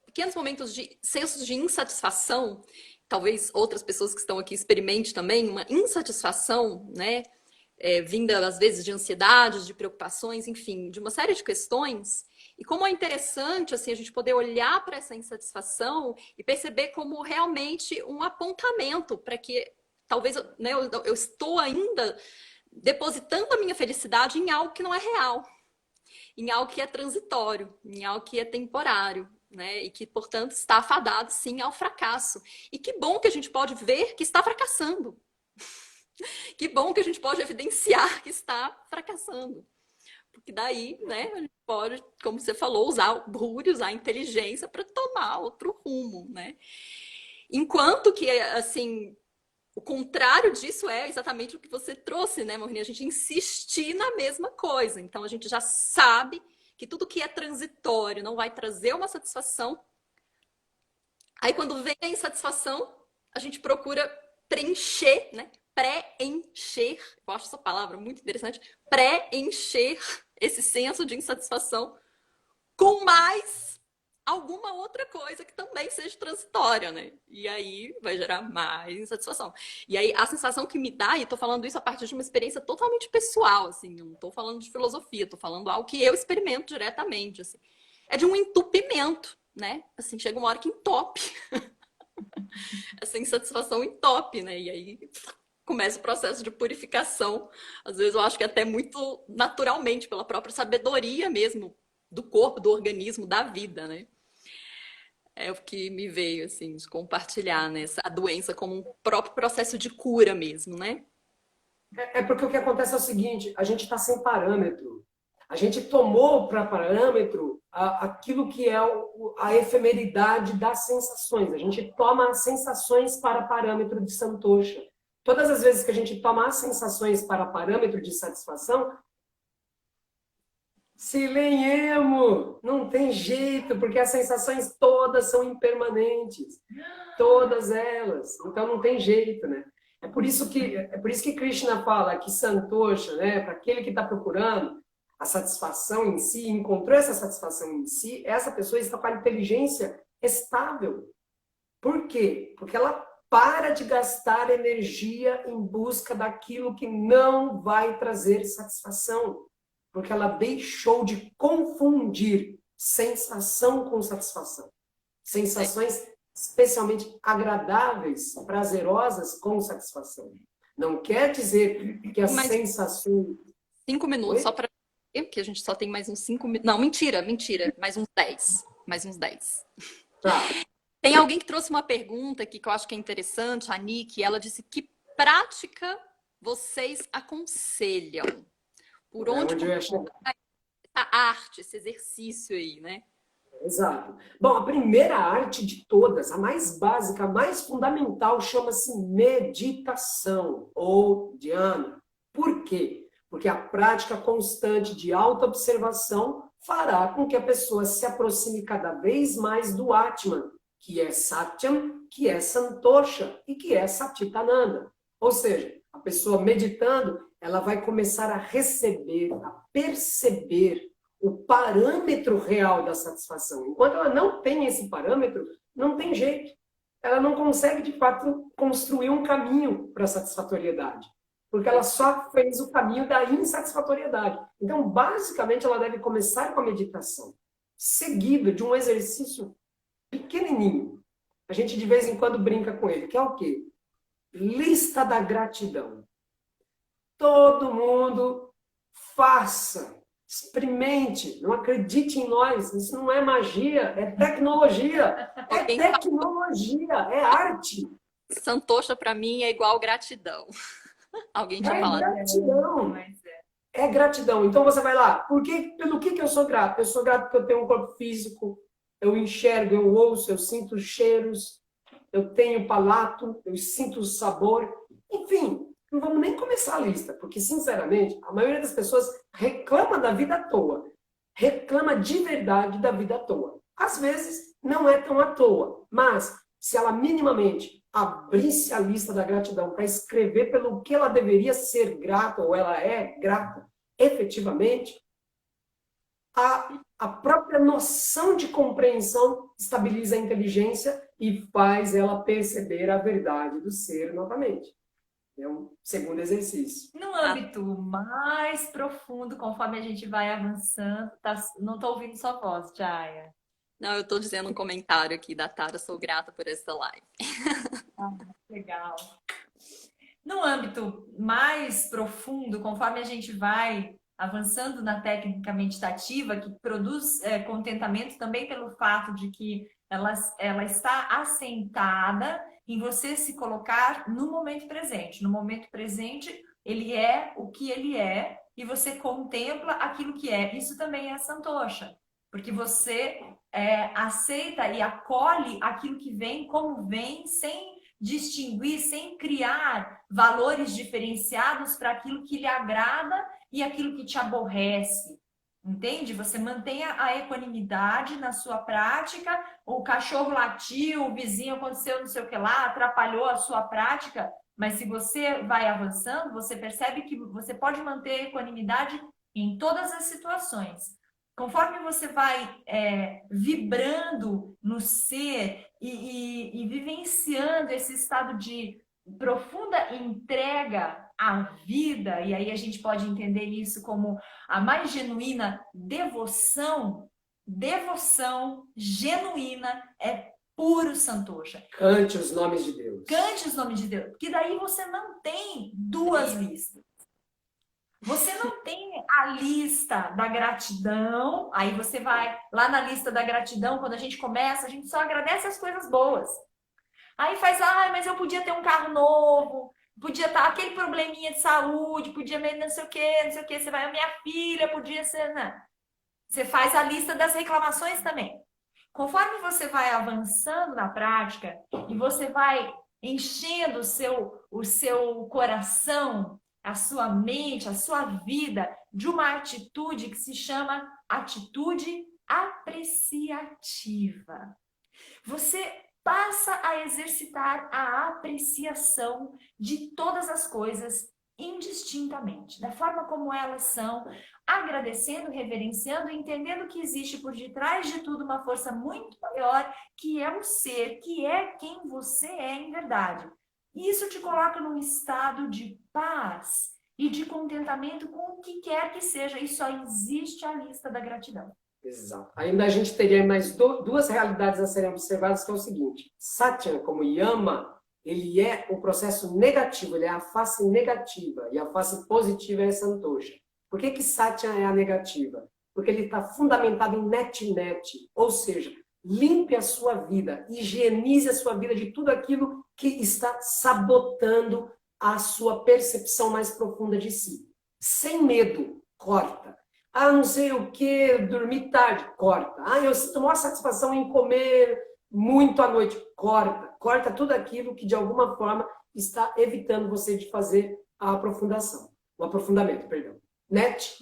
pequenos momentos de sensos de insatisfação, talvez outras pessoas que estão aqui experimentem também, uma insatisfação, né? Vinda às vezes de ansiedades, de preocupações, enfim, de uma série de questões. E como é interessante assim a gente poder olhar para essa insatisfação e perceber como realmente um apontamento para que talvez, né, eu estou ainda depositando a minha felicidade em algo que não é real, em algo que é transitório, em algo que é temporário, né? E que, portanto, está afadado, sim, ao fracasso. E que bom que a gente pode ver que está fracassando. Que bom que a gente pode evidenciar que está fracassando. Porque daí, né, a gente pode, como você falou, usar o búrio, usar a inteligência para tomar outro rumo, né? Enquanto que, assim, o contrário disso é exatamente o que você trouxe, né, Morrini? A gente insistir na mesma coisa. Então, a gente já sabe que tudo que é transitório não vai trazer uma satisfação. Aí, quando vem a insatisfação, a gente procura preencher, né? Preencher, eu acho essa palavra muito interessante, preencher esse senso de insatisfação com mais alguma outra coisa que também seja transitória, né? E aí vai gerar mais insatisfação. E aí a sensação que me dá, e tô falando isso a partir de uma experiência totalmente pessoal, assim, eu não tô falando de filosofia, tô falando algo que eu experimento diretamente, assim. É de um entupimento, né? Assim, chega uma hora que entope. Essa insatisfação entope, né? E aí começa o processo de purificação. Às vezes eu acho que até muito naturalmente, pela própria sabedoria mesmo do corpo, do organismo, da vida, né? É o que me veio, assim, de compartilhar, né? A doença como um próprio processo de cura mesmo, né? É porque o que acontece é o seguinte, a gente está sem parâmetro. A gente tomou para parâmetro aquilo que é a efemeridade das sensações. A gente toma as sensações para parâmetro de Santosha. Todas as vezes que a gente toma as sensações para parâmetro de satisfação, silenhemo, não tem jeito, porque as sensações todas são impermanentes. Todas elas. Então não tem jeito, né? É por isso que Krishna fala que Santosha, né, para aquele que está procurando a satisfação em si, encontrou essa satisfação em si, essa pessoa está com a inteligência estável. Por quê? Porque ela para de gastar energia em busca daquilo que não vai trazer satisfação. Porque ela deixou de confundir sensação com satisfação. Sensações especialmente agradáveis, prazerosas com satisfação. Não quer dizer que as Mais sensações... 5 minutos, Oi? só para que a gente só tem mais uns 5 minutos. Não, mentira, mentira. Mais uns 10. Mais uns 10. Tá. Tem alguém que trouxe uma pergunta aqui que eu acho que é interessante, a Nick. Ela disse: que prática vocês aconselham? Por É onde onde eu ia chegar. começar essa arte, esse exercício aí, né? Exato. Bom, a primeira arte de todas, a mais básica, a mais fundamental, chama-se meditação ou dhyana. Por quê? Porque a prática constante de autoobservação fará com que a pessoa se aproxime cada vez mais do Atman, que é Satyam, que é Santosha e que é Satchitananda. Ou seja, a pessoa meditando, ela vai começar a receber, a perceber o parâmetro real da satisfação. Enquanto ela não tem esse parâmetro, não tem jeito. Ela não consegue, de fato, construir um caminho para a satisfatoriedade. Porque ela só fez o caminho da insatisfatoriedade. Então, basicamente, ela deve começar com a meditação, seguida de um exercício pequenininho. A gente, de vez em quando, brinca com ele, que é o quê? Lista da gratidão. Todo mundo faça. Experimente, não acredite em nós, isso não é magia, é tecnologia, é arte. Santosha para mim é igual gratidão. Alguém tinha falado. Gratidão. É gratidão. Então você vai lá, pelo que eu sou grato? Eu sou grato porque eu tenho um corpo físico, eu enxergo, eu ouço, eu sinto cheiros, eu tenho palato, eu sinto o sabor, enfim. Não vamos nem começar a lista, porque, sinceramente, a maioria das pessoas reclama da vida à toa. Reclama de verdade da vida à toa. Às vezes, não é tão à toa, mas se ela minimamente abrisse a lista da gratidão para escrever pelo que ela deveria ser grata, ou ela é grata, efetivamente, a própria noção de compreensão estabiliza a inteligência e faz ela perceber a verdade do ser novamente. É um segundo exercício. No âmbito mais profundo, conforme a gente vai avançando, não estou ouvindo sua voz, Jaya. Não, eu estou dizendo um comentário aqui da Tara, sou grata por essa live. Legal. No âmbito mais profundo, conforme a gente vai avançando na técnica meditativa, que produz contentamento também pelo fato de que ela está assentada em você se colocar no momento presente. No momento presente, ele é o que ele é e você contempla aquilo que é. Isso também é Santosha, porque você aceita e acolhe aquilo que vem como vem, sem distinguir, sem criar valores diferenciados para aquilo que lhe agrada e aquilo que te aborrece. Entende? Você mantenha a equanimidade na sua prática, o cachorro latiu, o vizinho aconteceu não sei o que lá, atrapalhou a sua prática, mas se você vai avançando, você percebe que você pode manter a equanimidade em todas as situações. Conforme você vai vibrando no ser e vivenciando esse estado de profunda entrega à vida, e aí a gente pode entender isso como a mais genuína devoção genuína é puro Santosha. Cante os nomes de Deus. Cante os nomes de Deus, porque daí você não tem duas listas. Você não tem a lista da gratidão, aí você vai lá na lista da gratidão, quando a gente começa, a gente só agradece as coisas boas. Aí faz, mas eu podia ter um carro novo, podia estar aquele probleminha de saúde, podia não sei o quê, você vai, a minha filha podia ser, né? Você faz a lista das reclamações também. Conforme você vai avançando na prática e você vai enchendo o seu coração, a sua mente, a sua vida de uma atitude que se chama atitude apreciativa. Você passa a exercitar a apreciação de todas as coisas indistintamente, da forma como elas são, agradecendo, reverenciando, entendendo que existe por detrás de tudo uma força muito maior, que é o ser, que é quem você é em verdade. E isso te coloca num estado de paz e de contentamento com o que quer que seja, e só existe a lista da gratidão. Exato. Ainda a gente teria mais duas realidades a serem observadas, que é o seguinte. Satya, como Yama, ele é o processo negativo, ele é a face negativa, e a face positiva é Santosha. Por que Satya é a negativa? Porque ele está fundamentado em net, ou seja, limpe a sua vida, higienize a sua vida de tudo aquilo que está sabotando a sua percepção mais profunda de si. Sem medo, corta. Ah, não sei o que, dormir tarde, corta. Ah, eu sinto maior satisfação em comer muito à noite, corta. Corta tudo aquilo que de alguma forma está evitando você de fazer a aprofundação, o aprofundamento, perdão. Net.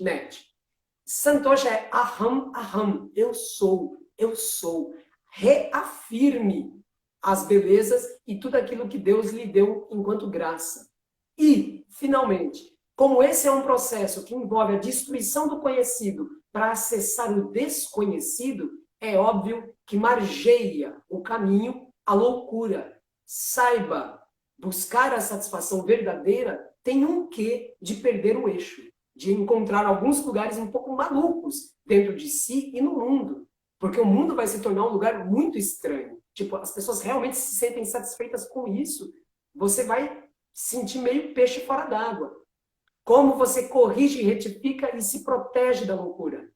Santosha é aham, aham, eu sou, eu sou. Reafirme as belezas e tudo aquilo que Deus lhe deu enquanto graça. E, finalmente, como esse é um processo que envolve a destruição do conhecido para acessar o desconhecido, é óbvio que margeia o caminho à loucura. Saiba, buscar a satisfação verdadeira tem um quê de perder o eixo, de encontrar alguns lugares um pouco malucos dentro de si e no mundo. Porque o mundo vai se tornar um lugar muito estranho. Tipo, as pessoas realmente se sentem satisfeitas com isso. Você vai sentir meio peixe fora d'água. Como você corrige, retifica e se protege da loucura?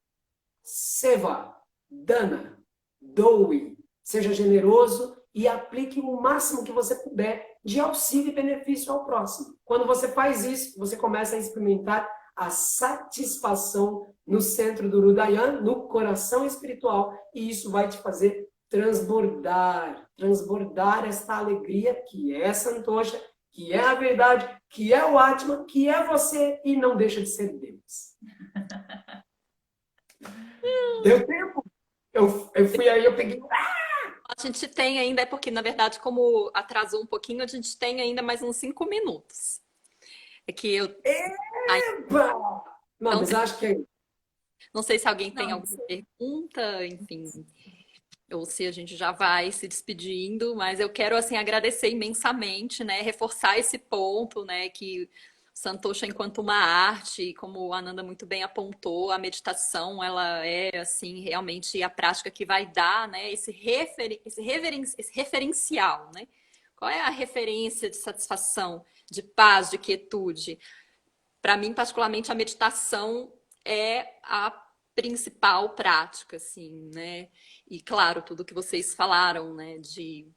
Seva, dana, doe, seja generoso e aplique o máximo que você puder de auxílio e benefício ao próximo. Quando você faz isso, você começa a experimentar a satisfação no centro do Hridaya, no coração espiritual, e isso vai te fazer transbordar esta alegria que é Santosha, que é a verdade, que é o Atma, que é você e não deixa de ser Deus. Deu tempo? Eu fui aí, eu peguei. A gente tem ainda, é porque, na verdade, como atrasou um pouquinho, a gente tem ainda mais uns 5 minutos. É que eu. Epa! Não, Então, mas acho que é. não sei se alguém tem Não, alguma pergunta, enfim, ou se a gente já vai se despedindo, mas eu quero, assim, agradecer imensamente, né, reforçar esse ponto, né, que Santosha enquanto uma arte, como a Ananda muito bem apontou, a meditação, ela é, assim, realmente a prática que vai dar, né, esse referencial, né? Qual é a referência de satisfação, de paz, de quietude? Para mim, particularmente, a meditação é a principal prática, assim, né? E claro, tudo que vocês falaram, né? De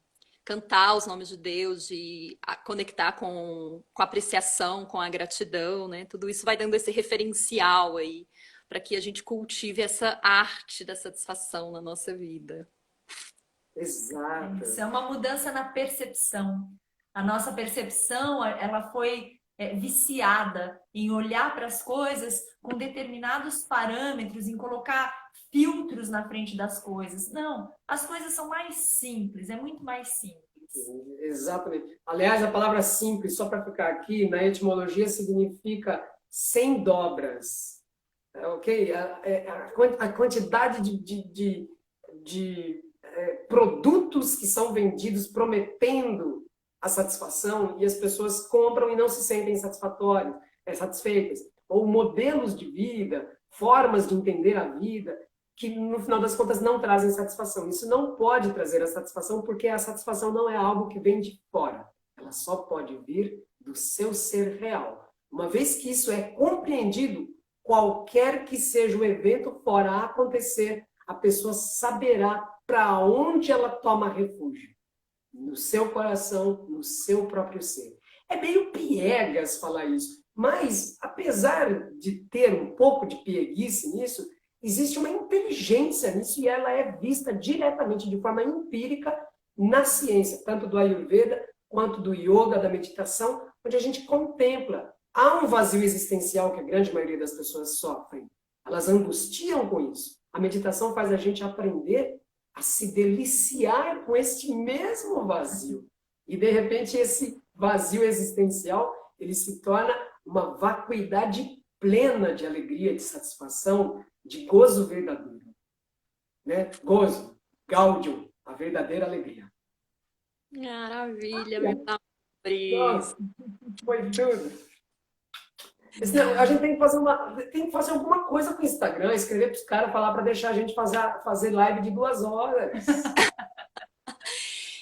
cantar os nomes de Deus, de conectar com a apreciação, com a gratidão, né? Tudo isso vai dando esse referencial aí para que a gente cultive essa arte da satisfação na nossa vida. Exato. isso é uma mudança na percepção. A nossa percepção, ela foi viciada em olhar para as coisas com determinados parâmetros, em colocar filtros na frente das coisas. Não, as coisas são mais simples, é muito mais simples. Exatamente. Aliás, a palavra simples, só para ficar aqui, na etimologia significa sem dobras. Ok? A quantidade de produtos que são vendidos prometendo a satisfação e as pessoas compram e não se sentem satisfeitas. Ou modelos de vida, formas de entender a vida, que no final das contas não trazem satisfação. Isso não pode trazer a satisfação porque a satisfação não é algo que vem de fora. Ela só pode vir do seu ser real. Uma vez que isso é compreendido, qualquer que seja o evento fora a acontecer, a pessoa saberá para onde ela toma refúgio. No seu coração, no seu próprio ser. É meio piegas falar isso, mas apesar de ter um pouco de pieguice nisso, existe uma inteligência nisso e ela é vista diretamente de forma empírica na ciência, tanto do Ayurveda quanto do yoga, da meditação, onde a gente contempla. Há um vazio existencial que a grande maioria das pessoas sofrem. Elas angustiam com isso. A meditação faz a gente aprender a se deliciar com este mesmo vazio. E, de repente, esse vazio existencial, ele se torna uma vacuidade plena de alegria, de satisfação, de gozo verdadeiro. Né? Gozo, gaudium, a verdadeira alegria. Maravilha, meu Nossa, foi tudo. A gente tem que fazer alguma coisa com o Instagram, escrever para os caras, falar para deixar a gente fazer live de 2 horas.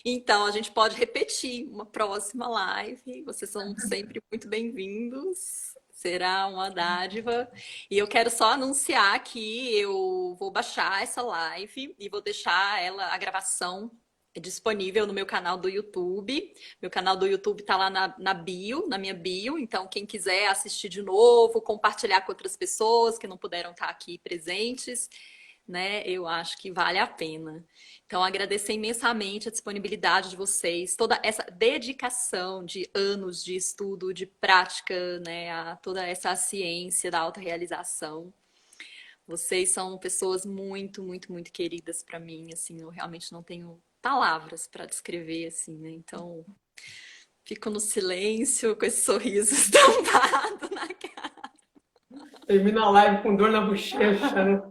Então, a gente pode repetir uma próxima live. Vocês são sempre muito bem-vindos. Será uma dádiva. E eu quero só anunciar que eu vou baixar essa live e vou deixar ela, a gravação, É disponível no meu canal do YouTube. Meu canal do YouTube tá lá na bio, na minha bio. Então, quem quiser assistir de novo, compartilhar com outras pessoas que não puderam estar aqui presentes, né? Eu acho que vale a pena. Então, agradecer imensamente a disponibilidade de vocês, toda essa dedicação de anos de estudo, de prática, né? A toda essa ciência da autorrealização. Vocês são pessoas muito, muito, muito queridas para mim, assim, eu realmente não tenho palavras para descrever, assim, né? Então, fico no silêncio com esse sorriso estampado na cara. Termina a live com dor na bochecha, né?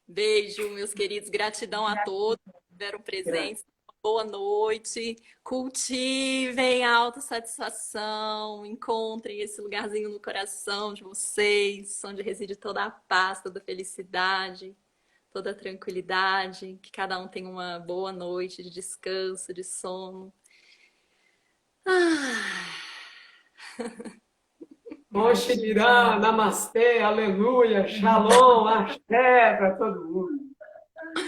Beijo, meus queridos, gratidão a todos que estiveram presentes. Boa noite, cultivem a autossatisfação, encontrem esse lugarzinho no coração de vocês, onde reside toda a paz, toda a felicidade, toda a tranquilidade, que cada um tenha uma boa noite de descanso, de sono. Oxirá, namastê, aleluia, shalom, axé para todo mundo.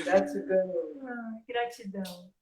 Gratidão. Gratidão.